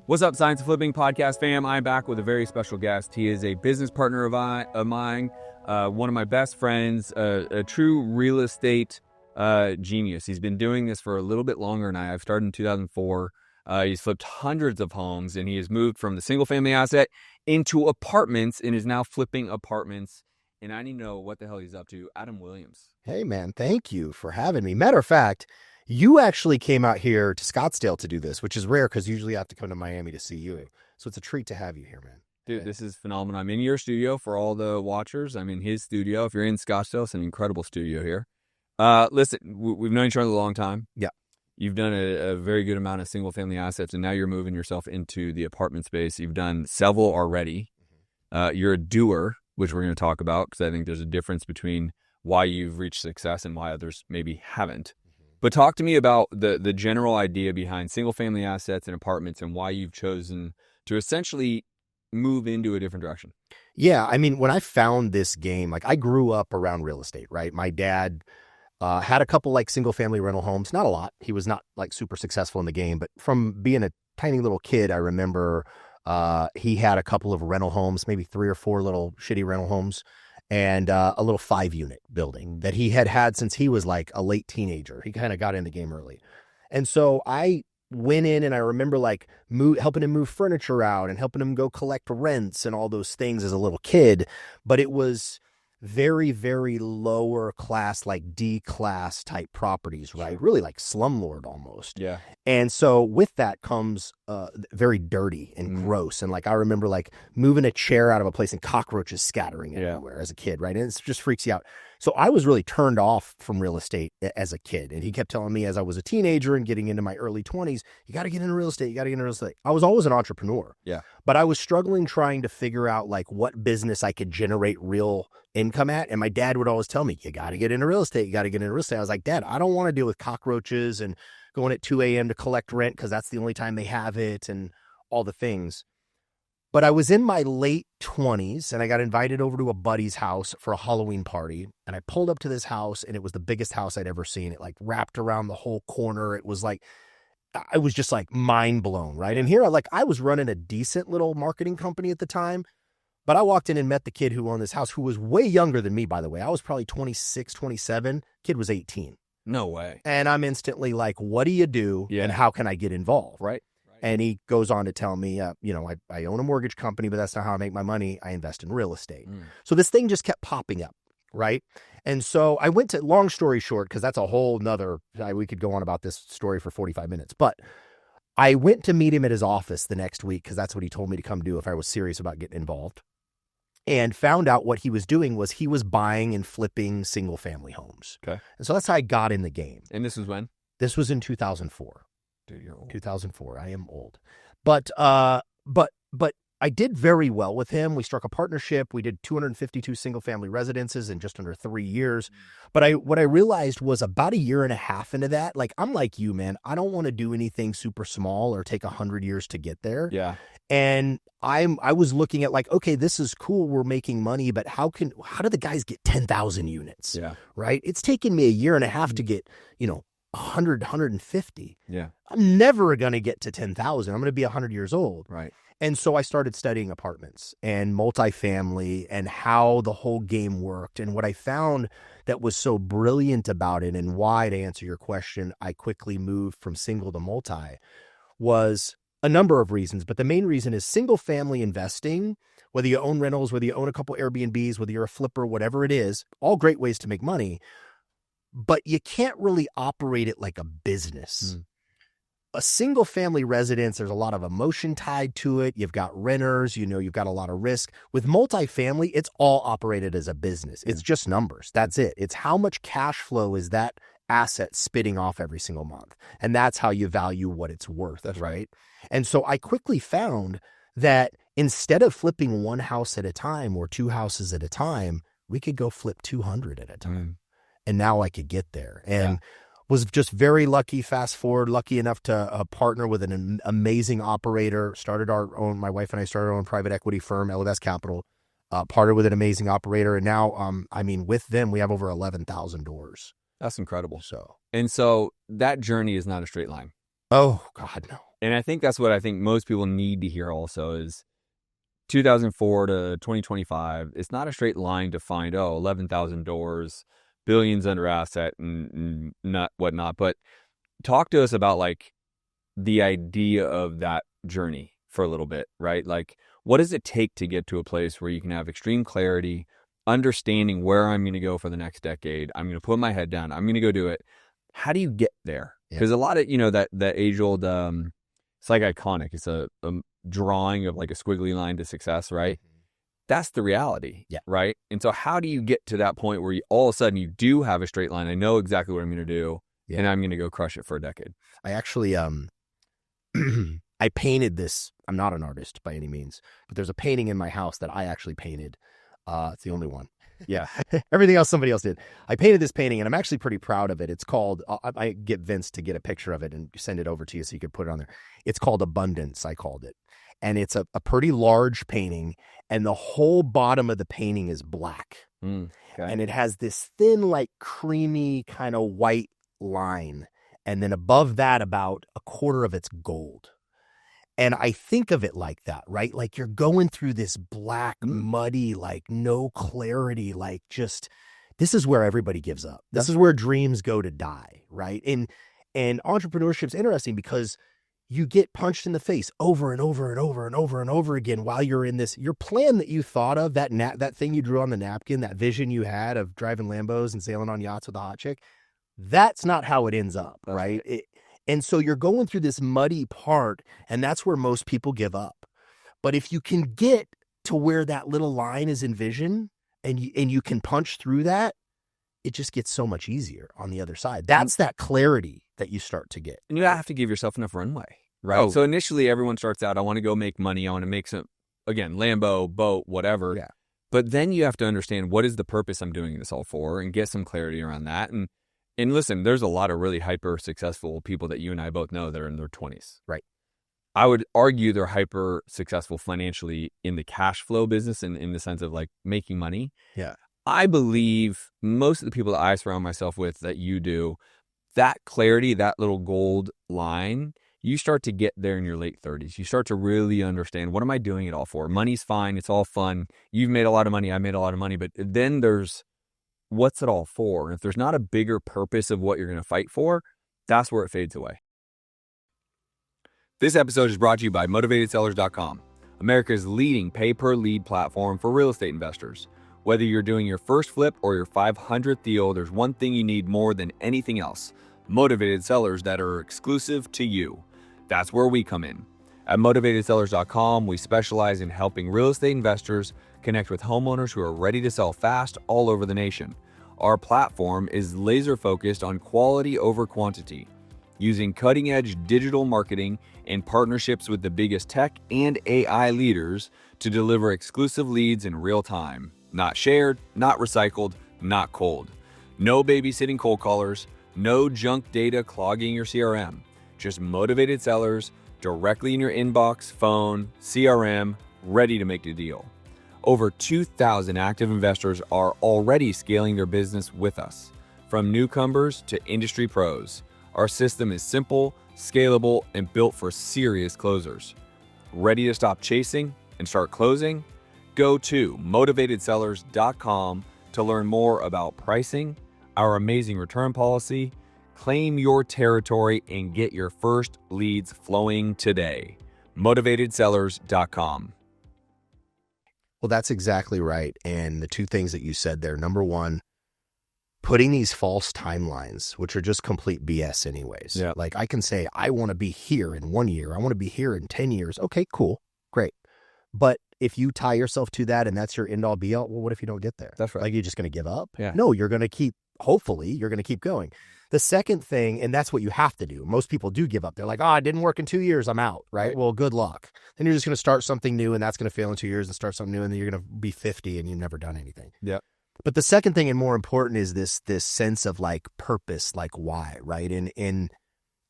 What's up, Science of Flipping podcast fam? I'm back with a very special guest. He is a business partner of mine, one of my best friends, a true real estate genius. He's been doing this for a little bit longer than I've started in 2004. He's flipped hundreds of homes, and he has moved from the single-family asset into apartments and is now flipping apartments. And I need to know what the hell he's up to. Adam Williams. Hey, man, thank you for having me. Matter of fact, you actually came out here to Scottsdale to do this, which is rare because usually I have to come to Miami to see you. So it's a treat to have you here, man. Dude, this is phenomenal. I'm in your studio for all the watchers. I'm in his studio. If you're in Scottsdale, it's an incredible studio here. Listen, we've known each other a long time. Yeah. You've done a very good amount of single-family assets, and now you're moving yourself into the apartment space. You've done several already. You're a doer, which we're going to talk about, because I think there's a difference between why you've reached success and why others maybe haven't. But talk to me about the general idea behind single-family assets and apartments and why you've chosen to essentially move into a different direction. Yeah, I mean, when I found this game, like I grew up around real estate, right? My dad had a couple like single-family rental homes, not a lot. He was not like super successful in the game, but from being a tiny little kid, I remember he had a couple of rental homes, maybe 3 or 4 little shitty rental homes, and a little 5-unit building that he had since he was like a late teenager. He kind of got in the game early. And so I went in and I remember like helping him move furniture out and helping him go collect rents and all those things as a little kid. But it was very, very lower class, like D class type properties, right? Really like slumlord almost. Yeah. And so with that comes very dirty and gross. And like I remember like moving a chair out of a place and cockroaches scattering everywhere as a kid, right? And it just freaks you out. So I was really turned off from real estate as a kid. And he kept telling me as I was a teenager and getting into my early 20s, you got to get into real estate. You got to get into real estate. I was always an entrepreneur. Yeah. But I was struggling trying to figure out like what business I could generate real income at. And my dad would always tell me, you got to get into real estate. You got to get into real estate. I was like, Dad, I don't want to deal with cockroaches and going at 2 a.m. to collect rent because that's the only time they have it and all the things. But I was in my late 20s and I got invited over to a buddy's house for a Halloween party. And I pulled up to this house and it was the biggest house I'd ever seen. It like wrapped around the whole corner. It was like, I was just like mind blown, right? And here, I was running a decent little marketing company at the time, but I walked in and met the kid who owned this house, who was way younger than me, by the way. I was probably 26, 27. Kid was 18. No way. And I'm instantly like, what do you do? Yeah. And how can I get involved? Right. And he goes on to tell me, I own a mortgage company, but that's not how I make my money. I invest in real estate. So this thing just kept popping up, right? And so I went to, long story short, because that's a whole nother, we could go on about this story for 45 minutes, but I went to meet him at his office the next week because that's what he told me to come do if I was serious about getting involved, and found out what he was doing was he was buying and flipping single family homes. Okay. And so that's how I got in the game. And this was when? This was in 2004. Dude, you're old. 2004. I am old. But I did very well with him. We struck a partnership. We did 252 single family residences in just under 3 years. But what I realized was about 1.5 years into that, like, I'm like you, man, I don't want to do anything super small or take 100 years to get there. Yeah. And I was looking at like, okay, this is cool. We're making money, but how do the guys get 10,000 units? Yeah. Right. It's taken me 1.5 years to get, 100, 150. Yeah. I'm never going to get to 10,000. I'm going to be 100 years old. Right. And so I started studying apartments and multifamily and how the whole game worked. And what I found that was so brilliant about it, and why, to answer your question, I quickly moved from single to multi, was a number of reasons. But the main reason is single family investing, whether you own rentals, whether you own a couple Airbnbs, whether you're a flipper, whatever it is, all great ways to make money. But you can't really operate it like a business. A single family residence, there's a lot of emotion tied to it. You've got renters, you've got a lot of risk. With multifamily, it's all operated as a business. It's just numbers. That's it. It's how much cash flow is that asset spitting off every single month. And that's how you value what it's worth. That's right. And so I quickly found that instead of flipping one house at a time or 2 houses at a time, we could go flip 200 at a time. And now I could get there. And was just very lucky, lucky enough to partner with an amazing operator, my wife and I started our own private equity firm, LFS Capital, partnered with an amazing operator. And now, with them, we have over 11,000 doors. That's incredible. So that journey is not a straight line. Oh God, no. And I think that's what I think most people need to hear also is 2004 to 2025. It's not a straight line to find, 11,000 doors, billions under asset and not whatnot. But talk to us about like the idea of that journey for a little bit, right? Like, what does it take to get to a place where you can have extreme clarity, understanding where I'm going to go for the next decade? I'm going to put my head down. I'm going to go do it. How do you get there? Because a lot of, that age old, it's like iconic. It's a drawing of like a squiggly line to success, right? That's the reality, right? And so how do you get to that point where you all of a sudden you do have a straight line? I know exactly what I'm going to do, and I'm going to go crush it for a decade. I actually, I painted this. I'm not an artist by any means, but there's a painting in my house that I actually painted. It's the only one. Yeah. Everything else somebody else did. I painted this painting and I'm actually pretty proud of it. It's called, I get Vince to get a picture of it and send it over to you so you could put it on there. It's called Abundance, I called it. And it's a pretty large painting and the whole bottom of the painting is black. Okay. And it has this thin, like creamy kind of white line. And then above that, about a quarter of it's gold. And I think of it like that, right? Like you're going through this black, muddy, like no clarity, like just, this is where everybody gives up. This is where dreams go to die, right? And entrepreneurship's interesting because you get punched in the face over and over and over and over and over again while you're in this, your plan that you thought of, that thing you drew on the napkin, that vision you had of driving Lambos and sailing on yachts with a hot chick, that's not how it ends up, right? And so you're going through this muddy part, and that's where most people give up. But if you can get to where that little line is envisioned and you can punch through that, it just gets so much easier on the other side. That's that clarity that you start to get. And you have to give yourself enough runway, right? So initially everyone starts out, I want to go make money. I want to make some, again, Lambo, boat, whatever. Yeah. But then you have to understand what is the purpose I'm doing this all for and get some clarity around that. And listen, there's a lot of really hyper successful people that you and I both know that are in their 20s. Right. I would argue they're hyper successful financially in the cash flow business in the sense of like making money. Yeah. I believe most of the people that I surround myself with that you do, that clarity, that little gold line, you start to get there in your late 30s. You start to really understand, what am I doing it all for? Money's fine. It's all fun. You've made a lot of money. I made a lot of money. But then there's, what's it all for? And if there's not a bigger purpose of what you're going to fight for, that's where it fades away. This episode is brought to you by MotivatedSellers.com, America's leading pay-per-lead platform for real estate investors. Whether you're doing your first flip or your 500th deal, there's one thing you need more than anything else: motivated sellers that are exclusive to you. That's where we come in. At MotivatedSellers.com, we specialize in helping real estate investors connect with homeowners who are ready to sell fast all over the nation. Our platform is laser focused on quality over quantity, using cutting-edge digital marketing and partnerships with the biggest tech and AI leaders to deliver exclusive leads in real time. Not shared, not recycled, not cold. No babysitting cold callers, no junk data clogging your CRM. Just motivated sellers directly in your inbox, phone, CRM, ready to make the deal. Over 2,000 active investors are already scaling their business with us. From newcomers to industry pros, our system is simple, scalable, and built for serious closers. Ready to stop chasing and start closing? Go to MotivatedSellers.com to learn more about pricing, our amazing return policy, claim your territory, and get your first leads flowing today. MotivatedSellers.com. Well, that's exactly right. And the two things that you said there, number one, putting these false timelines, which are just complete BS anyways. Yeah. Like I can say, I want to be here in 1 year. I want to be here in 10 years. Okay, cool. Great. But if you tie yourself to that and that's your end all be all, well, what if you don't get there? That's right. Like you're just going to give up? Yeah. No, you're going to keep, hopefully you're going to keep going. The second thing, and that's what you have to do. Most people do give up. They're like, it didn't work in 2 years. I'm out. Right? Well, good luck. Then you're just going to start something new and that's going to fail in 2 years and start something new. And then you're going to be 50 and you've never done anything. Yeah. But the second thing and more important is this sense of like purpose, like why, right? And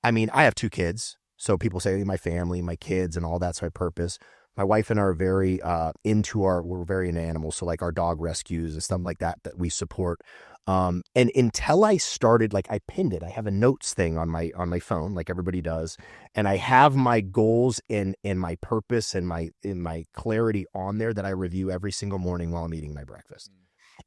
I mean, I have 2 kids. So people say my family, my kids and all that's my purpose. My wife and I are very we're very into animals. So like our dog rescues and stuff like that we support. And until I started, like I pinned it, I have a notes thing on my phone, like everybody does. And I have my goals and my purpose and my clarity on there that I review every single morning while I'm eating my breakfast.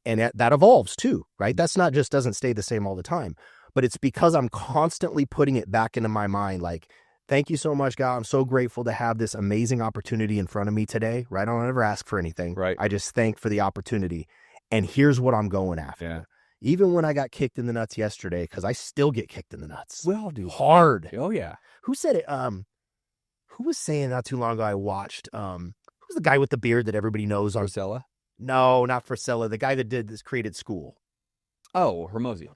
And that evolves too, right? That's not just doesn't stay the same all the time, but it's because I'm constantly putting it back into my mind. Like, thank you so much, God. I'm so grateful to have this amazing opportunity in front of me today, right? I don't ever ask for anything. Right. I just thank for the opportunity. And here's what I'm going after. Yeah. Even when I got kicked in the nuts yesterday, because I still get kicked in the nuts. Well, dude. Hard. Oh, yeah. Who said it? Who was saying not too long ago I watched, who's the guy with the beard that everybody knows? Marcella? No, not Frisella. The guy that did this, created School. Oh, Hermosi.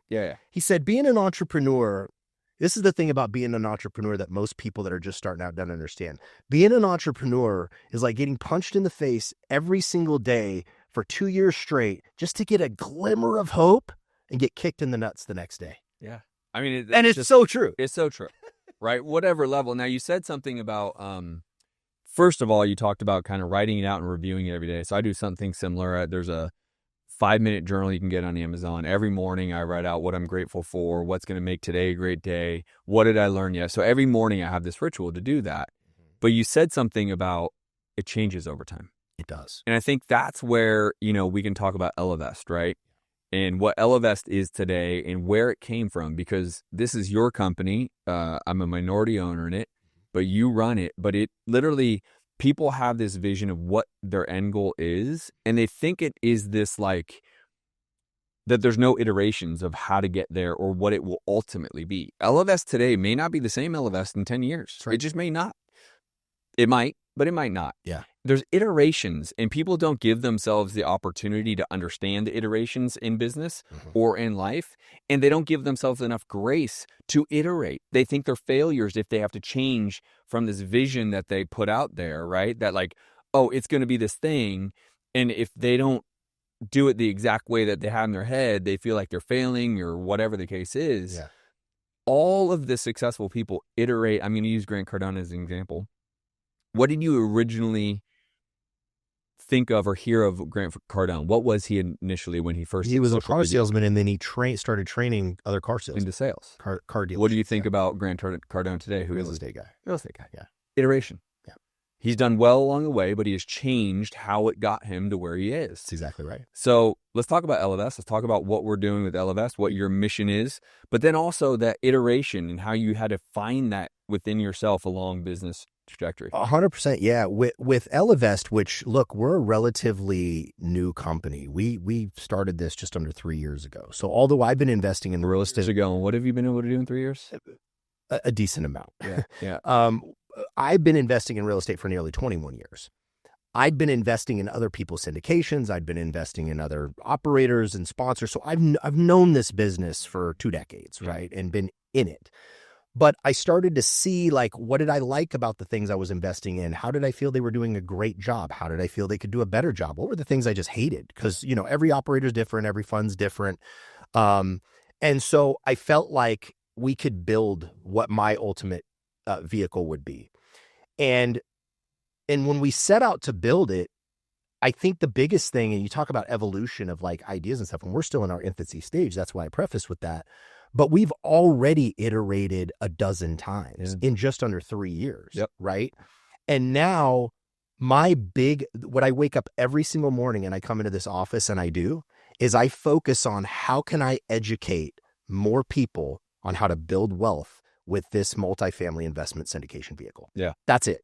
Yeah. Yeah. He said, being an entrepreneur, this is the thing about being an entrepreneur that most people that are just starting out don't understand. Being an entrepreneur is like getting punched in the face every single day for 2 years straight just to get a glimmer of hope and get kicked in the nuts the next day. Yeah. I mean, it's so true. It's so true, right? Whatever level. Now, you said something about, first of all, you talked about kind of writing it out and reviewing it every day. So I do something similar. There's a 5-minute journal you can get on Amazon. Every morning I write out what I'm grateful for, what's going to make today a great day, what did I learn yet. So every morning I have this ritual to do that. But you said something about it changes over time. It does. And I think that's where, we can talk about Elevest, right? And what Elevest is today and where it came from, because this is your company. I'm a minority owner in it, but you run it. But it literally, people have this vision of what their end goal is, and they think it is this like that there's no iterations of how to get there or what it will ultimately be. Elevest today may not be the same Elevest in 10 years. Right. It just may not. It might, but it might not. Yeah. There's iterations, and people don't give themselves the opportunity to understand the iterations in business or in life, and they don't give themselves enough grace to iterate. They think they're failures if they have to change from this vision that they put out there, right? That like, oh, it's going to be this thing, and if they don't do it the exact way that they have in their head, they feel like they're failing or whatever the case is. Yeah. All of the successful people iterate. I'm going to use Grant Cardone as an example. What did you originally think of or hear of Grant Cardone? What was he initially when he first? He was a car salesman, and then he started training other car salesmen into sales. Car dealers. What do you think about Grant Cardone today? Who real estate guy? Real estate guy. Yeah. Iteration. Yeah. He's done well along the way, but he has changed how it got him to where he is. That's exactly right. So let's talk about Elevest. Let's talk about what we're doing with Elevest, what your mission is, but then also that iteration and how you had to find that within yourself along business trajectory. 100%. Yeah. With Elevest, which look, we're a relatively new company. We started this just under 3 years ago. So although I've been investing in real estate ago, what have you been able to do in 3 years? A decent amount. Yeah. I've been investing in real estate for nearly 21 years. I'd been investing in other people's syndications. I'd been investing in other operators and sponsors. So I've known this business for 2 decades, right? And been in it. But I started to see, like, what did I like about the things I was investing in? How did I feel they were doing a great job? How did I feel they could do a better job? What were the things I just hated? Because, every operator's different. Every fund's different. And so I felt like we could build what my ultimate vehicle would be. And when we set out to build it, I think the biggest thing, and you talk about evolution of like ideas and stuff, and we're still in our infancy stage. That's why I preface with that. But we've already iterated a dozen times in just under 3 years, right? And now what I wake up every single morning and I come into this office and I do, is I focus on how can I educate more people on how to build wealth with this multifamily investment syndication vehicle. Yeah. That's it.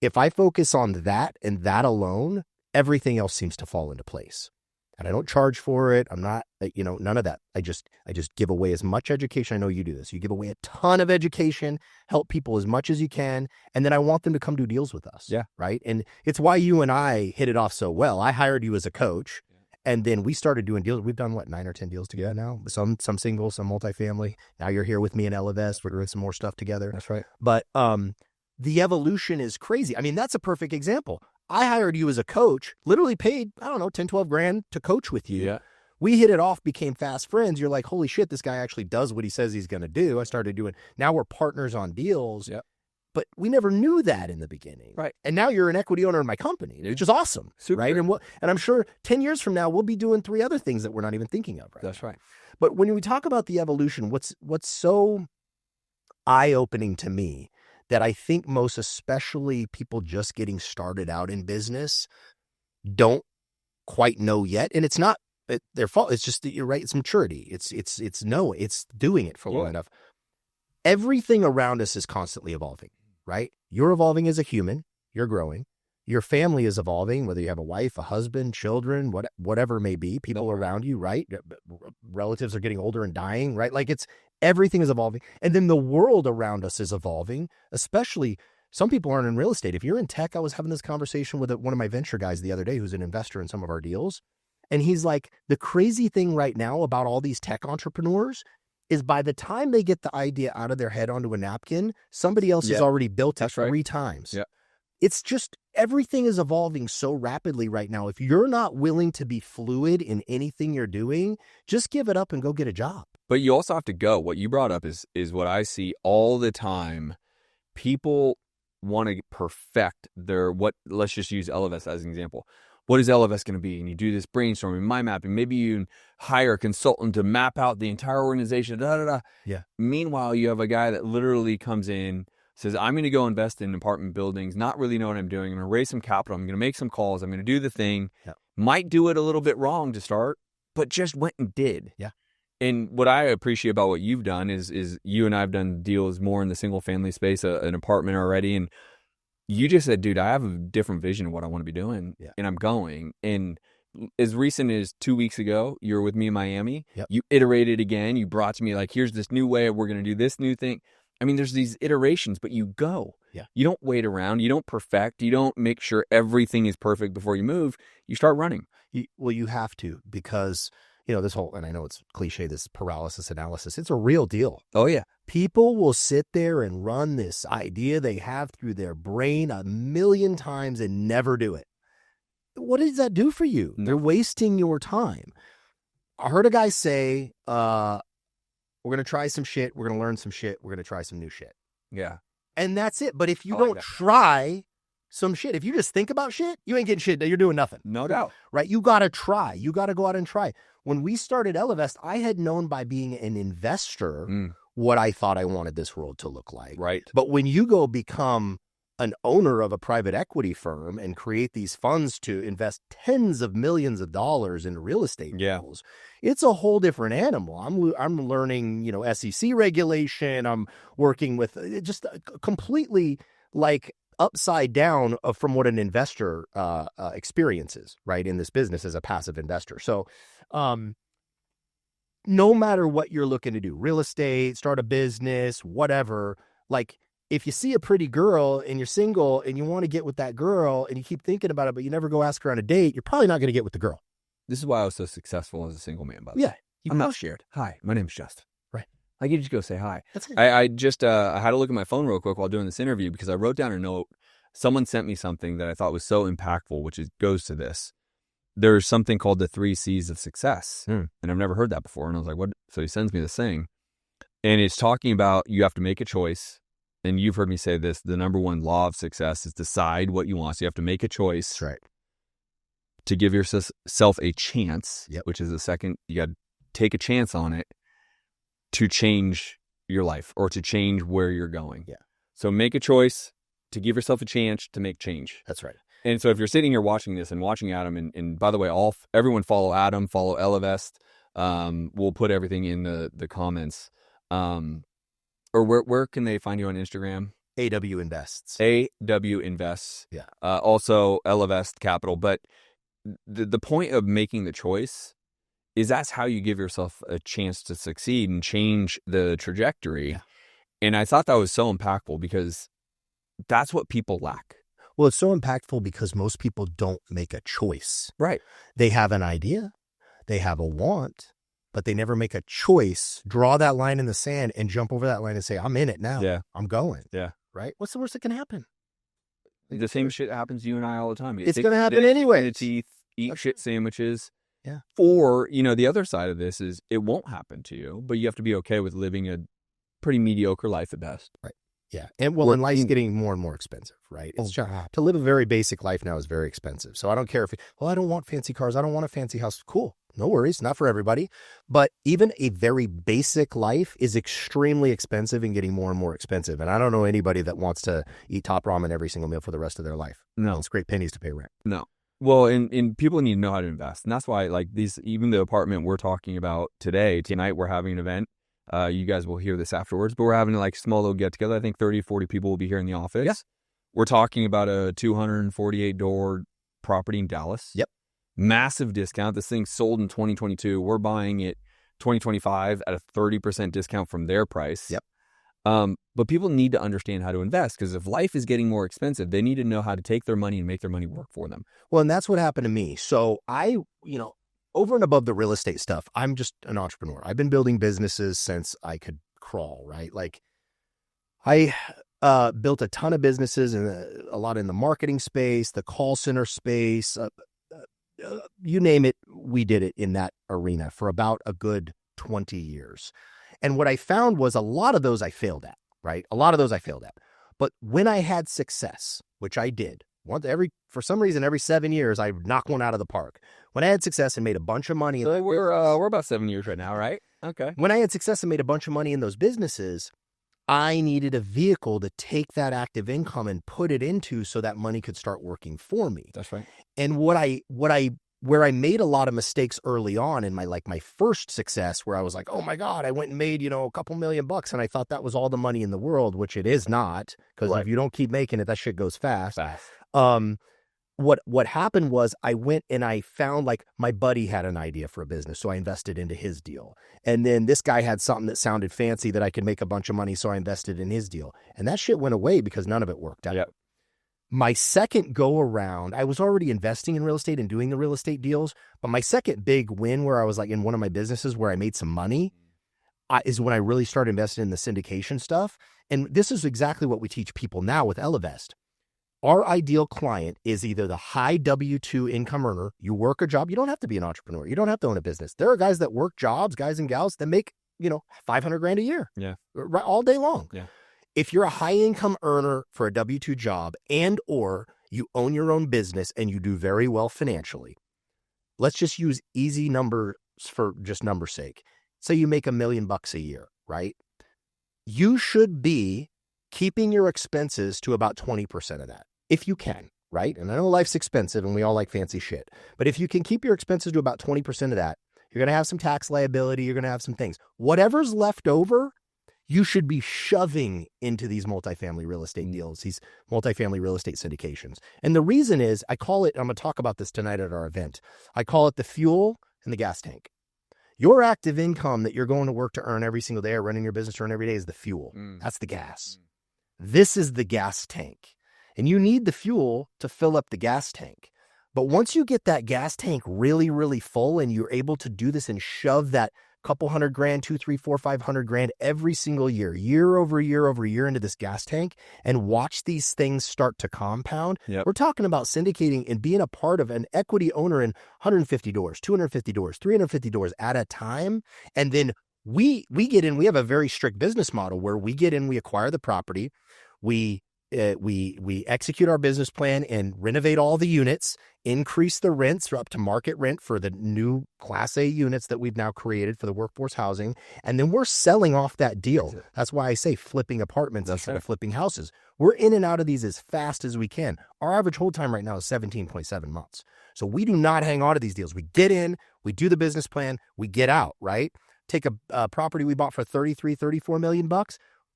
If I focus on that and that alone, everything else seems to fall into place. And I don't charge for it. I'm not, none of that. I just give away as much education. I know you do this. You give away a ton of education, help people as much as you can. And then I want them to come do deals with us. Yeah. Right. And it's why you and I hit it off so well. I hired you as a coach and then we started doing deals. We've done 9 or 10 deals together now, some single, some multifamily. Now you're here with me in Elevest. We're doing some more stuff together. That's right. But, the evolution is crazy. I mean, that's a perfect example. I hired you as a coach, literally paid, I don't know, 10, 12 grand to coach with you. Yeah. We hit it off, became fast friends. You're like, holy shit, this guy actually does what he says he's going to do. I started doing, now we're partners on deals. Yep. But we never knew that in the beginning. Right. And now you're an equity owner in my company, which is awesome. Super. Right. And I'm sure 10 years from now, we'll be doing 3 other things that we're not even thinking of. Right. That's right. But when we talk about the evolution, what's so eye-opening to me that I think most, especially people just getting started out in business, don't quite know yet. And it's not their fault. It's just that you're right. It's maturity. It's doing it for long enough. Everything around us is constantly evolving. Right? You're evolving as a human. You're growing. Your family is evolving, whether you have a wife, a husband, children, whatever it may be, people around you, right? Relatives are getting older and dying, right? Like everything is evolving. And then the world around us is evolving, especially some people aren't in real estate. If you're in tech, I was having this conversation with one of my venture guys the other day who's an investor in some of our deals. And he's like, the crazy thing right now about all these tech entrepreneurs is by the time they get the idea out of their head onto a napkin, somebody else has already built it 3 times. Yeah. It's just everything is evolving so rapidly right now. If you're not willing to be fluid in anything you're doing, just give it up and go get a job. But you also have to go. What you brought up is what I see all the time. People want to perfect let's just use LFS as an example. What is LFS going to be? And you do this brainstorming, mind mapping. Maybe you hire a consultant to map out the entire organization. Yeah. Meanwhile, you have a guy that literally comes in, says, I'm going to go invest in apartment buildings, not really know what I'm doing. I'm going to raise some capital. I'm going to make some calls. I'm going to do the thing. Yeah. Might do it a little bit wrong to start, but just went and did. Yeah. And what I appreciate about what you've done is you and I have done deals more in the single family space, an apartment already. And you just said, dude, I have a different vision of what I want to be doing, and I'm going. And as recent as 2 weeks ago, you were with me in Miami. Yep. You iterated again. You brought to me like, here's this new way. We're going to do this new thing. I mean, there's these iterations, but you go. Yeah. You don't wait around. You don't perfect. You don't make sure everything is perfect before you move. You start running. You have to, because this whole, and I know it's cliche, this paralysis analysis, it's a real deal. Oh, yeah. People will sit there and run this idea they have through their brain 1,000,000 times and never do it. What does that do for you? No. They're wasting your time. I heard a guy say, we're going to try some shit. We're going to learn some shit. We're going to try some new shit. Yeah. And that's it. But if you don't try some shit, if you just think about shit, you ain't getting shit. You're doing nothing. No doubt. Right? You got to try. You got to go out and try. When we started Elevest, I had known by being an investor what I thought I wanted this world to look like. Right. But when you go become an owner of a private equity firm and create these funds to invest tens of millions of dollars in real estate deals, it's a whole different animal. I'm learning, SEC regulation. I'm working with just completely like upside down from what an investor experiences, right, in this business as a passive investor. So no matter what you're looking to do, real estate, start a business, whatever, like if you see a pretty girl and you're single and you want to get with that girl and you keep thinking about it, but you never go ask her on a date, you're probably not going to get with the girl. This is why I was so successful as a single man, by the way. Yeah. I'm not shared. Hi, my name's Justin. Right. I could just go say hi. That's it. I just I had to look at my phone real quick while doing this interview because I wrote down a note. Someone sent me something that I thought was so impactful, which goes to this. There's something called the 3 C's of success. And I've never heard that before. And I was like, what? So he sends me this thing. And it's talking about you have to make a choice. And you've heard me say this, the number one law of success is decide what you want. So you have to make a choice. That's right. To give yourself a chance, which is the second, you got to take a chance on it to change your life or to change where you're going. Yeah. So make a choice to give yourself a chance to make change. That's right. And so if you're sitting here watching this and watching Adam, and by the way, everyone follow Adam, follow Elevest. We'll put everything in the comments. Or where can they find you on Instagram? AW Invests. AW Invests. Yeah. Also Elevest Capital. But the point of making the choice is that's how you give yourself a chance to succeed and change the trajectory. Yeah. And I thought that was so impactful because that's what people lack. Well, it's so impactful because most people don't make a choice. Right. They have an idea, they have a want, but they never make a choice, draw that line in the sand and jump over that line and say, I'm in it now. Yeah. I'm going. Yeah. Right? What's the worst that can happen? The same shit happens to you and I all the time. It's going to happen anyway. The teeth, eat shit sandwiches. Yeah. Or, the other side of this is it won't happen to you, but you have to be okay with living a pretty mediocre life at best. Right. Yeah. And and life's getting more and more expensive, right? It's to live a very basic life now is very expensive. So I don't care if, I don't want fancy cars. I don't want a fancy house. Cool. No worries. Not for everybody. But even a very basic life is extremely expensive and getting more and more expensive. And I don't know anybody that wants to eat top ramen every single meal for the rest of their life. No. It's great pennies to pay rent. No. Well, and people need to know how to invest. And that's why, like, even the apartment we're talking about tonight, we're having an event. You guys will hear this afterwards, but we're having like a small little get together. I think 30, 40 people will be here in the office. Yeah. We're talking about a 248 door property in Dallas. Yep. Massive discount. This thing sold in 2022. We're buying it 2025 at a 30% discount from their price. Yep. But people need to understand how to invest, because if life is getting more expensive, they need to know how to take their money and make their money work for them. Well, and that's what happened to me. So over and above the real estate stuff, I'm just an entrepreneur. I've been building businesses since I could crawl, right? Like I built a ton of businesses and a lot in the marketing space, the call center space, you name it, we did it in that arena for about a good 20 years. And what I found was a lot of those I failed at, right? A lot of those I failed at. But when I had success, which I did, for some reason, every 7 years, I knock one out of the park. When I had success and made a bunch of money. We're about 7 years right now, right? Okay. When I had success and made a bunch of money in those businesses, I needed a vehicle to take that active income and put it into so that money could start working for me. That's right. And where I made a lot of mistakes early on in my first success, where I was like, oh my God, I went and made, a couple $1,000,000, and I thought that was all the money in the world, which it is not, because if you don't keep making it, that shit goes fast. What happened was I went and I found, like, my buddy had an idea for a business, so I invested into his deal. And then this guy had something that sounded fancy that I could make a bunch of money, so I invested in his deal. And that shit went away because none of it worked out. Yep. My second go around, I was already investing in real estate and doing the real estate deals, but my second big win, where I was like in one of my businesses where I made some money, is when I really started investing in the syndication stuff. And this is exactly what we teach people now with Elevest. Our ideal client is either the high W-2 income earner. You work a job. You don't have to be an entrepreneur. You don't have to own a business. There are guys that work jobs, guys and gals that make, $500,000 a year. Yeah. All day long. Yeah. If you're a high income earner for a W-2 job, and or you own your own business and you do very well financially, let's just use easy numbers for just numbers' sake. Say you make $1 million a year, right? You should be keeping your expenses to about 20% of that, if you can, right? And I know life's expensive and we all like fancy shit, but if you can keep your expenses to about 20% of that, you're going to have some tax liability, you're going to have some things. Whatever's left over, you should be shoving into these multifamily real estate deals, these multifamily real estate syndications. And the reason is, I'm going to talk about this tonight at our event. I call it the fuel and the gas tank. Your active income that you're going to work to earn every single day or running your business to earn every day is the fuel. That's the gas. This is the gas tank. And you need the fuel to fill up the gas tank. But once you get that gas tank really, really full and you're able to do this and shove that couple $100,000, $200,000, $300,000, $400,000, $500,000 every single year over year into this gas tank, and watch these things start to compound. Yep. We're talking about syndicating and being a part of an equity owner in 150 doors, 250 doors, 350 doors at a time. And then we get in, we have a very strict business model where we get in, we acquire the property, we execute our business plan and renovate all the units, increase the rents up to market rent for the new Class A units that we've now created for the workforce housing. And then we're selling off that deal. That's why I say flipping apartments instead of flipping houses. We're in and out of these as fast as we can. Our average hold time right now is 17.7 months. So we do not hang on to these deals. We get in, we do the business plan, we get out, right? Take a property we bought for $34 million,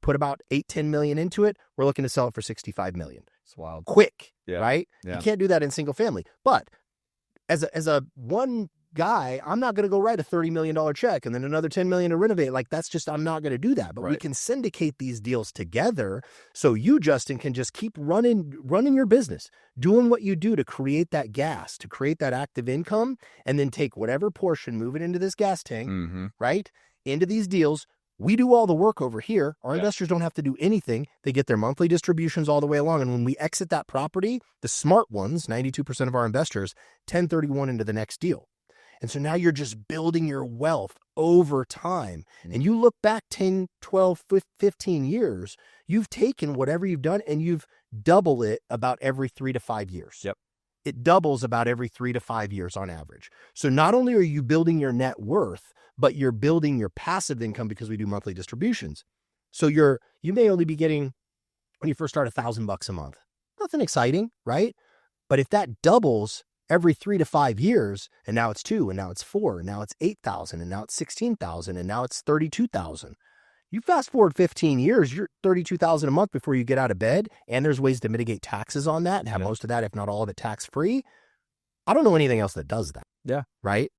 put about $8-10 million into it. We're looking to sell it for $65 million. It's wild. Quick, Yeah. right? Yeah. You can't do that in single family. But as a one guy, I'm not going to go write a $30 million check and then another $10 million to renovate. Like, that's just, I'm not going to do that. But we can syndicate these deals together. So you, Justin, can just keep running your business, doing what you do to create that gas, to create that active income, and then take whatever portion, move it into this gas tank, right? Into these deals. We do all the work over here. Our investors don't have to do anything. They get their monthly distributions all the way along. And when we exit that property, the smart ones, 92% of our investors, 1031 into the next deal. And so now you're just building your wealth over time. And you look back 10, 12, 15 years, you've taken whatever you've done and you've doubled it about every 3 to 5 years. Yep. It doubles about every 3 to 5 years on average. So not only are you building your net worth, but you're building your passive income because we do monthly distributions. So you may only be getting, when you first start, $1,000 a month. Nothing exciting, right? But if that doubles every 3 to 5 years, and now it's 2, and now it's 4, and now it's 8,000, and now it's 16,000, and now it's 32,000. You fast forward 15 years, you're 32,000 a month before you get out of bed, and there's ways to mitigate taxes on that and have most of that, if not all of it, tax-free. I don't know anything else that does that. Yeah. Right?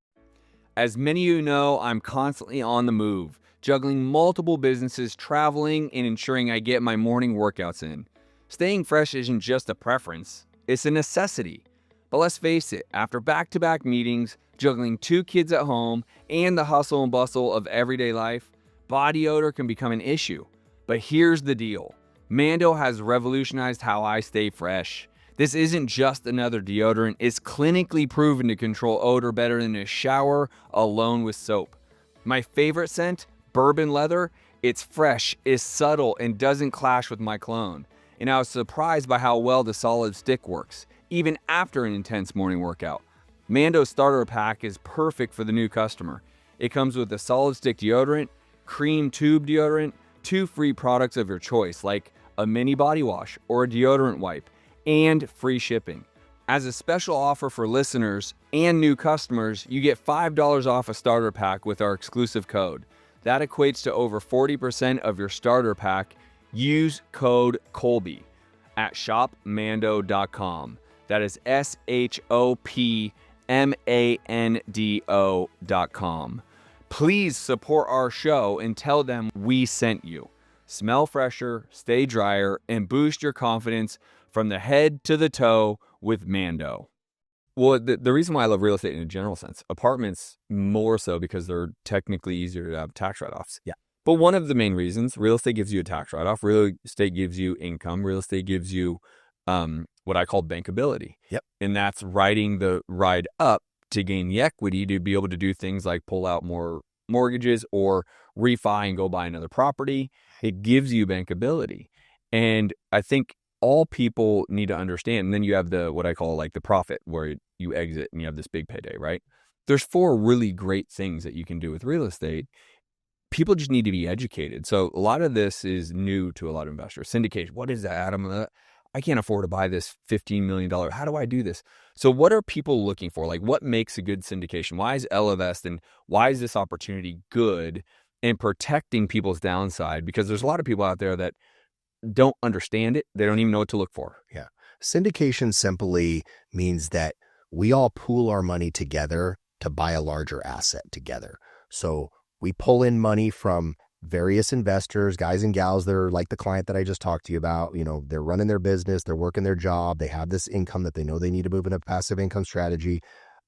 As many of you know, I'm constantly on the move, juggling multiple businesses, traveling, and ensuring I get my morning workouts in. Staying fresh isn't just a preference, it's a necessity. But let's face it, after back-to-back meetings, juggling 2 kids at home, and the hustle and bustle of everyday life, body odor can become an issue. But here's the deal. Mando has revolutionized how I stay fresh. This isn't just another deodorant. It's clinically proven to control odor better than a shower alone with soap. My favorite scent, bourbon leather, it's fresh, is subtle, and doesn't clash with my cologne. And I was surprised by how well the solid stick works, even after an intense morning workout. Mando's starter pack is perfect for the new customer. It comes with a solid stick deodorant, cream tube deodorant, 2 free products of your choice, like a mini body wash or a deodorant wipe, and free shipping. As a special offer for listeners and new customers, you get $5 off a starter pack with our exclusive code. That equates to over 40% of your starter pack. Use code Colby at shopmando.com. That is shopmando.com. Please support our show and tell them we sent you. Smell fresher, stay drier, and boost your confidence from the head to the toe with Mando. Well, the reason why I love real estate in a general sense, apartments more so because they're technically easier to have tax write-offs. Yeah. But one of the main reasons, real estate gives you a tax write-off, real estate gives you income, real estate gives you what I call bankability. Yep. And that's riding the ride up to gain the equity to be able to do things like pull out more mortgages or refi and go buy another property. It gives you bankability. And I think all people need to understand, and then you have what I call like the profit, where you exit and you have this big payday, right? There's 4 really great things that you can do with real estate. People just need to be educated. So a lot of this is new to a lot of investors. Syndication, what is that, Adam? I can't afford to buy this $15 million. How do I do this? So what are people looking for? Like, what makes a good syndication? Why is Ellevest and why is this opportunity good in protecting people's downside? Because there's a lot of people out there that don't understand it. They don't even know what to look for. Yeah. Syndication simply means that we all pool our money together to buy a larger asset together. So we pull in money from various investors, guys and gals that are like the client that I just talked to you about. You know, they're running their business, they're working their job, they have this income that they know they need to move in a passive income strategy.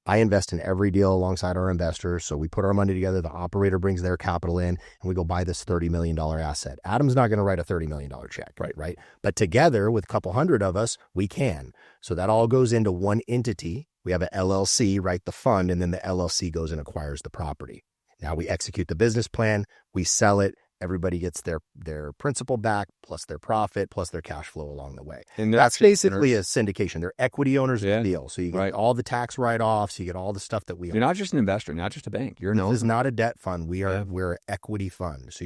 I invest in every deal alongside our investors. So we put our money together, the operator brings their capital in, and we go buy this $30 million asset. Adam's not going to write a $30 million check, right? But together with a couple hundred of us, we can. So that all goes into one entity. We have an LLC, right? The fund, and then the LLC goes and acquires the property. Now we execute the business plan, we sell it, everybody gets their principal back, plus their profit, plus their cash flow along the way. And that's basically a syndication. They're equity owners of the deal. So you get all the tax write-offs, you get all the stuff that we own. You're not just an investor, not just a bank. You're an owner. This is not a debt fund. We're an equity fund. So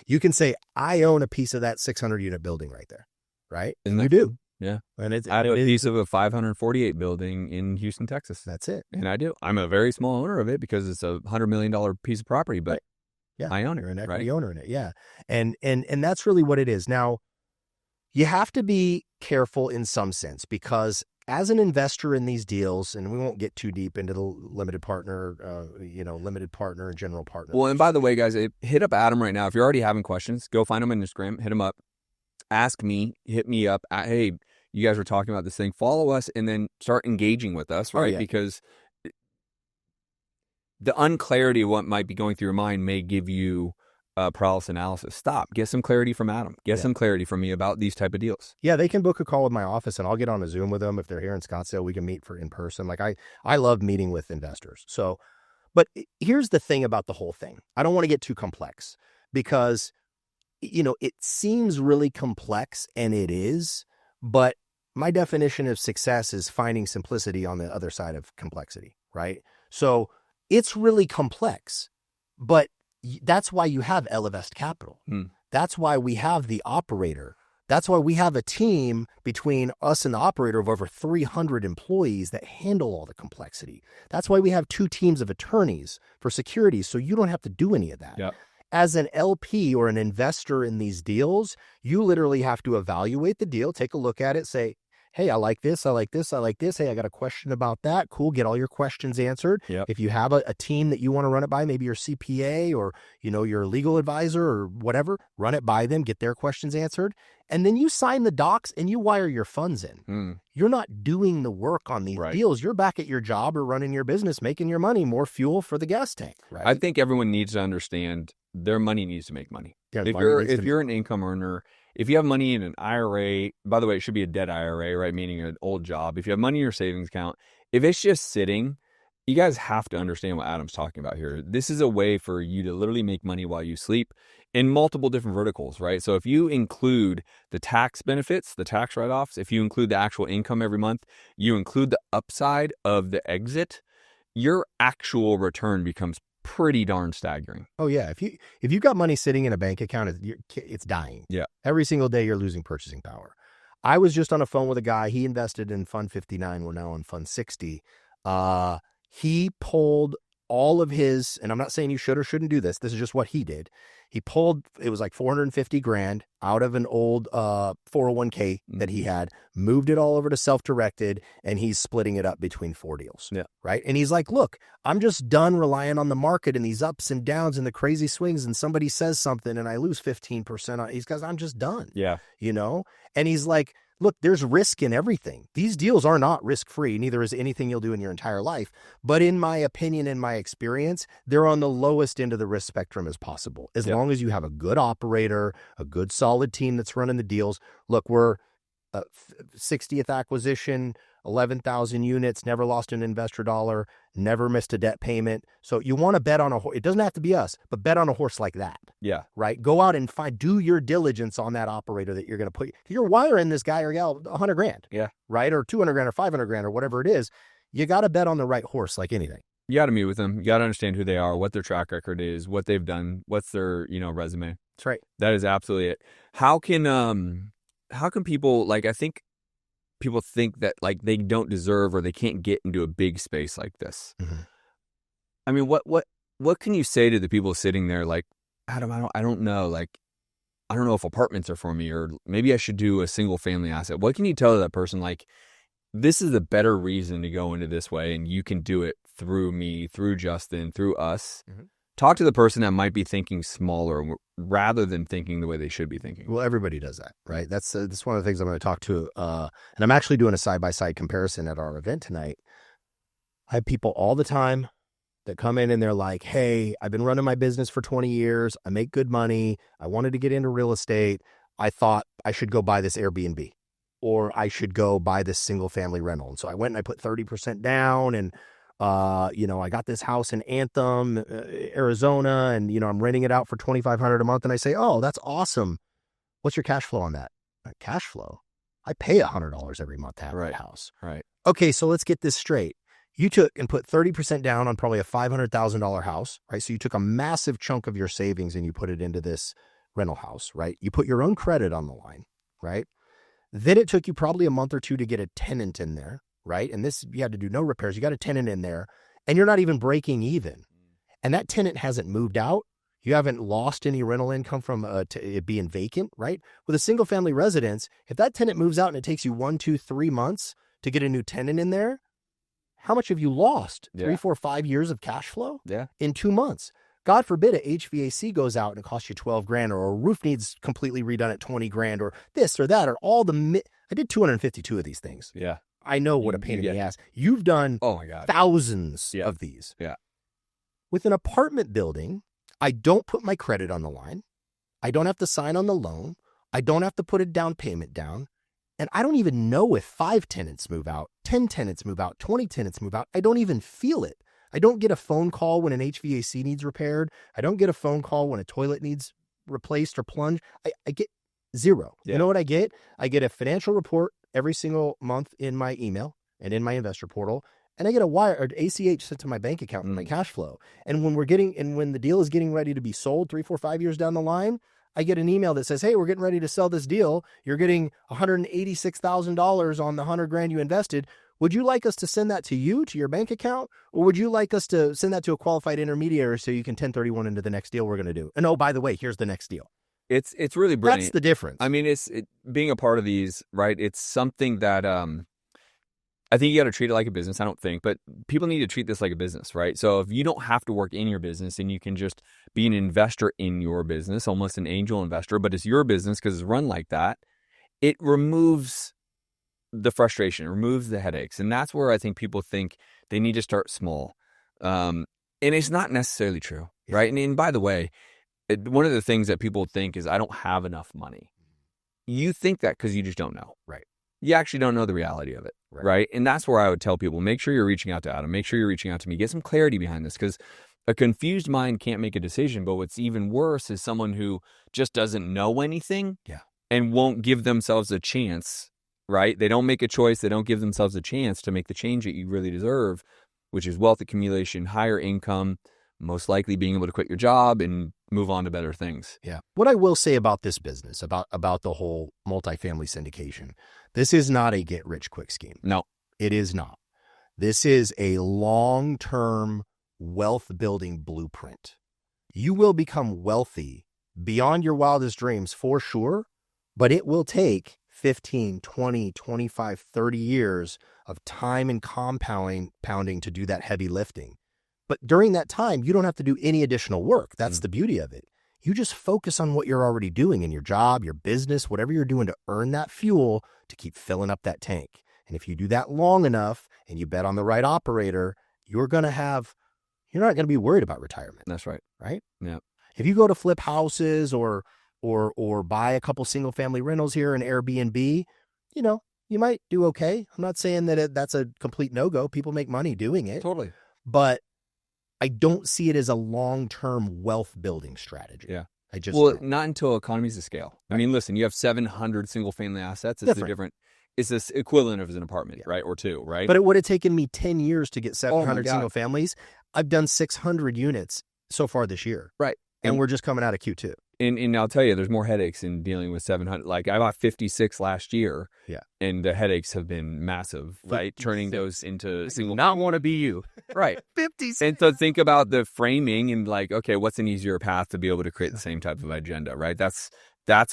you can say, I own a piece of that 600-unit building right there, right? And you do. Yeah. And I do a piece of a 548 building in Houston, Texas. That's it. And I do. I'm a very small owner of it because it's a $100 million piece of property, but yeah, I own it. You're an equity owner in it. Yeah. And that's really what it is. Now, you have to be careful in some sense because as an investor in these deals, and we won't get too deep into the limited partner and general partner. Well, and by the way, guys, hit up Adam right now. If you're already having questions, go find him on Instagram, hit him up, ask me, hit me up. Hey, you guys were talking about this thing, follow us and then start engaging with us, right? Because the unclarity of what might be going through your mind may give you paralysis analysis. Stop. Get some clarity from Adam. Get some clarity from me about these type of deals. Yeah, they can book a call with my office and I'll get on a Zoom with them. If they're here in Scottsdale, we can meet in person. Like I love meeting with investors. So But here's the thing about the whole thing. I don't want to get too complex because, it seems really complex, and it is, but my definition of success is finding simplicity on the other side of complexity, right? So it's really complex, but that's why you have Elevest Capital. That's why we have the operator. That's why we have a team between us and the operator of over 300 employees that handle all the complexity. That's why we have 2 teams of attorneys for security, so you don't have to do any of that. Yep. As an LP or an investor in these deals, you literally have to evaluate the deal, take a look at it, say, hey, I like this, I like this, I like this. Hey, I got a question about that. Cool, get all your questions answered. Yep. If you have a team that you want to run it by, maybe your CPA or, your legal advisor or whatever, run it by them, get their questions answered. And then you sign the docs and you wire your funds in. You're not doing the work on these deals. You're back at your job or running your business, making your money, more fuel for the gas tank. Right? I think everyone needs to understand their money needs to make money. Yeah, if you're an income earner, if you have money in an IRA, by the way, it should be a dead IRA, right? Meaning an old job. If you have money in your savings account, if it's just sitting, you guys have to understand what Adam's talking about here. This is a way for you to literally make money while you sleep in multiple different verticals, right? So if you include the tax benefits, the tax write-offs, if you include the actual income every month, you include the upside of the exit, your actual return becomes pretty darn staggering. Oh yeah, if you got money sitting in a bank account, it's dying. Yeah, every single day you're losing purchasing power. I was just on a phone with a guy. He invested in Fund 59. We're now on Fund 60. He pulled all of his, and I'm not saying you should or shouldn't do this. This is just what he did. He pulled, it was like 450 grand out of an old 401k that he had, moved it all over to self-directed, and he's splitting it up between 4 deals. Yeah. Right. And he's like, look, I'm just done relying on the market and these ups and downs and the crazy swings, and somebody says something and I lose 15% on. He's guys, I'm just done. Yeah. And he's like, look, there's risk in everything. These deals are not risk-free. Neither is anything you'll do in your entire life. But in my opinion, in my experience, they're on the lowest end of the risk spectrum as possible. As long as you have a good operator, a good solid team that's running the deals. Look, we're 60th acquisition, 11,000 units, never lost an investor dollar, never missed a debt payment. So you want to bet on a horse. It doesn't have to be us, but bet on a horse like that. Yeah. Right. Go out and do your diligence on that operator that you're going to put. You're wiring this guy or gal 100 grand. Yeah. Right. Or 200 grand or 500 grand or whatever it is. You got to bet on the right horse like anything. You got to meet with them. You got to understand who they are, what their track record is, what they've done, what's their, resume. That's right. That is absolutely it. How can people, I think people think that they don't deserve or they can't get into a big space like this. Mm-hmm. I mean, what can you say to the people sitting there Adam, I don't know. I don't know if apartments are for me, or maybe I should do a single family asset. What can you tell that person? This is a better reason to go into this way, and you can do it through me, through Justin, through us. Mm-hmm. Talk to the person that might be thinking smaller rather than thinking the way they should be thinking. Well, everybody does that, right? That's one of the things I'm going to talk to. And I'm actually doing a side-by-side comparison at our event tonight. I have people all the time that come in and they're like, hey, I've been running my business for 20 years. I make good money. I wanted to get into real estate. I thought I should go buy this Airbnb, or I should go buy this single family rental. And so I went and I put 30% down, and I got this house in Anthem, Arizona, and, I'm renting it out for $2,500 a month. And I say, oh, that's awesome. What's your cash flow on that? Cash flow? I pay $100 every month to have that house. Right. Okay. So let's get this straight. You took and put 30% down on probably a $500,000 house, right? So you took a massive chunk of your savings and you put it into this rental house, right? You put your own credit on the line, right? Then it took you probably a month or two to get a tenant in there. Right. And this, you had to do no repairs. You got a tenant in there and you're not even breaking even. And that tenant hasn't moved out. You haven't lost any rental income from it being vacant. Right. With a single family residence, if that tenant moves out and it takes you 1, 2, 3 months to get a new tenant in there, how much have you lost? 3, 4, 5 years of cash flow in 2 months. God forbid a HVAC goes out and it costs you 12 grand, or a roof needs completely redone at 20 grand, or this or that, or all the, I did 252 of these things. Yeah. I know what a pain in the ass. You've done thousands of these. Yeah. With an apartment building, I don't put my credit on the line. I don't have to sign on the loan. I don't have to put a down payment down. And I don't even know if 5 tenants move out, 10 tenants move out, 20 tenants move out. I don't even feel it. I don't get a phone call when an HVAC needs repaired. I don't get a phone call when a toilet needs replaced or plunged. I get zero. Yeah. You know what I get? I get a financial report every single month in my email and in my investor portal. And I get a wire or ACH sent to my bank account and my cash flow. And when when the deal is getting ready to be sold 3, 4, 5 years down the line, I get an email that says, hey, we're getting ready to sell this deal. You're getting $186,000 on the $100,000 you invested. Would you like us to send that to you, to your bank account? Or would you like us to send that to a qualified intermediary so you can 1031 into the next deal we're going to do? And oh, by the way, here's the next deal. It's really brilliant. That's the difference. I mean, being a part of these, right? It's something that I think you got to treat it like a business. I don't think, but people need to treat this like a business, right? So if you don't have to work in your business and you can just be an investor in your business, almost an angel investor, but it's your business because it's run like that, it removes the frustration, removes the headaches. And that's where I think people think they need to start small. And it's not necessarily true, right? And by the way, one of the things that people think is I don't have enough money. You think that because you just don't know. Right. You actually don't know the reality of it, right? And that's where I would tell people, make sure you're reaching out to Adam. Make sure you're reaching out to me. Get some clarity behind this because a confused mind can't make a decision. But what's even worse is someone who just doesn't know anything and won't give themselves a chance, right? They don't make a choice. They don't give themselves a chance to make the change that you really deserve, which is wealth accumulation, higher income, most likely being able to quit your job and move on to better things. Yeah. What I will say about this business, about the whole multifamily syndication, this is not a get rich quick scheme. No, it is not. This is a long-term wealth building blueprint. You will become wealthy beyond your wildest dreams for sure, but it will take 15, 20, 25, 30 years of time and compounding to do that heavy lifting. But during that time, you don't have to do any additional work. That's the beauty of it. You just focus on what you're already doing in your job, your business, whatever you're doing to earn that fuel to keep filling up that tank. And if you do that long enough and you bet on the right operator, you're not going to be worried about retirement. That's right. Right? Yeah. If you go to flip houses or buy a couple single family rentals here in Airbnb, you might do okay. I'm not saying that that's a complete no-go. People make money doing it. Totally. But I don't see it as a long-term wealth building strategy. Yeah. Not until economies of scale. Right. I mean, listen, you have 700 single family assets. It's it's this equivalent of an apartment, right? Or two, right? But it would have taken me 10 years to get 700 God. single families. I've done 600 units so far this year. Right. And we're just coming out of Q2. And I'll tell you, there's more headaches in dealing with 700. Like I bought 56 last year. Yeah. And the headaches have been massive, right? Turning those into single. Not want to be you. Right. 56. And so think about the framing and like, okay, what's an easier path to be able to create the same type of agenda, right? That's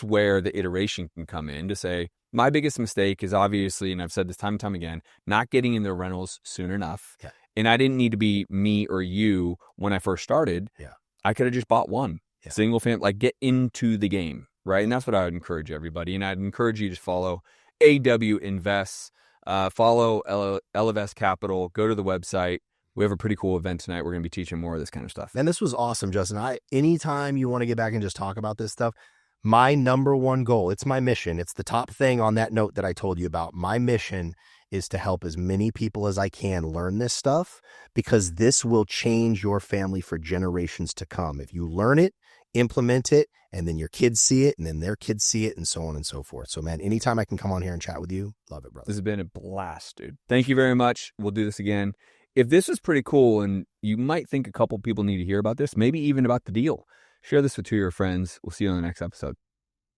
where the iteration can come in to say, my biggest mistake is obviously, and I've said this time and time again, not getting in the rentals soon enough. Yeah. And I didn't need to be me or you when I first started. Yeah. I could have just bought one. Yeah. Single family, like get into the game, right? And that's what I would encourage everybody. And I'd encourage you to follow AW Invests, follow LFS Capital, go to the website. We have a pretty cool event tonight. We're going to be teaching more of this kind of stuff. And this was awesome, Justin. Anytime you want to get back and just talk about this stuff, my number one goal, it's my mission. It's the top thing on that note that I told you about. My mission is to help as many people as I can learn this stuff because this will change your family for generations to come. If you learn it, implement it, and then your kids see it, and then their kids see it, and so on and so forth. So, man, anytime I can come on here and chat with you, love it, brother. This has been a blast, dude. Thank you very much. We'll do this again. If this was pretty cool and you might think a couple people need to hear about this, maybe even about the deal, share this with two of your friends. We'll see you on the next episode.